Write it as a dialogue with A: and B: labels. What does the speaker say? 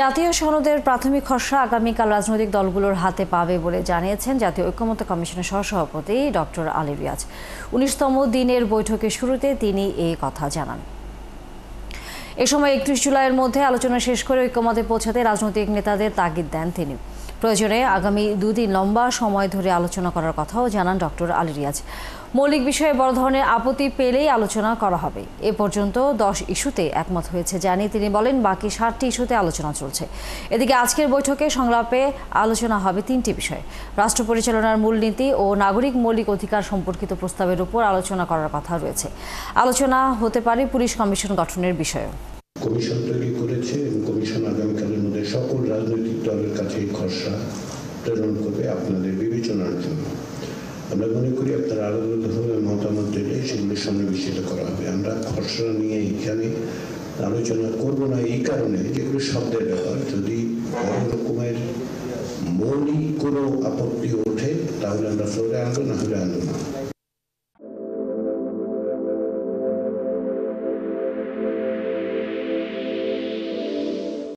A: জাতীয় সনদের প্রাথমিক খসড়া আগামীকাল রাজনৈতিক দলগুলোর হাতে পাবে বলে জানিয়েছেন জাতীয় ঐকমত্য কমিশনের সহসভাপতি ডক্টর আলী রিয়াজ। 19তম দিনের বৈঠকের শুরুতে তিনি এই কথা জানান। এ সময় 31 জুলাইয়ের মধ্যে আলোচনা শেষ করে ঐকমত্যে পৌঁছাতে রাজনৈতিক নেতাদের তাগিদ দেন তিনি। প্রয়োজনে আগামী 2 দিন লম্বা সময় ধরে আলোচনা করার কথাও জানান ডক্টর আলী রিয়াজ। মৌলিক বিষয়ে বড় ধরনের আপত্তি পেলেই আলোচনা করা হবে। এ পর্যন্ত 10 ইস্যুতে একমত হয়েছে জানিয়ে তিনি বলেন, বাকি 7টি ইস্যুতে আলোচনা চলছে। এদিকে আজকের বৈঠকে সংলাপে আলোচনা হবে 3টি বিষয়: রাষ্ট্র পরিচালনার মূলনীতি ও নাগরিক মৌলিক অধিকার সম্পর্কিত প্রস্তাবের উপর আলোচনা করার কথা রয়েছে। আলোচনা হতে পারে পুলিশ কমিশন গঠনের বিষয়েও।
B: কমিশন তৈরি করেছে এবং কমিশন আগামীকালের মধ্যে সকল রাজনৈতিক দলের কাছে খসড়া প্রেরণ করবে আপনাদের বিবেচনার জন্য। আমরা মনে করি আপনারা আলাদাভাবে মতামত দিলে সেগুলো সন্নিবেশিত করা হবে। আমরা খসড়া নিয়ে এখানে আলোচনা করব না এই কারণে, যেগুলো শব্দের ব্যাপার। যদি বড় রকমের মৌলিক কোনো আপত্তি ওঠে তাহলে আমরা ফ্লোরে আনবো, না হলে আনবো না।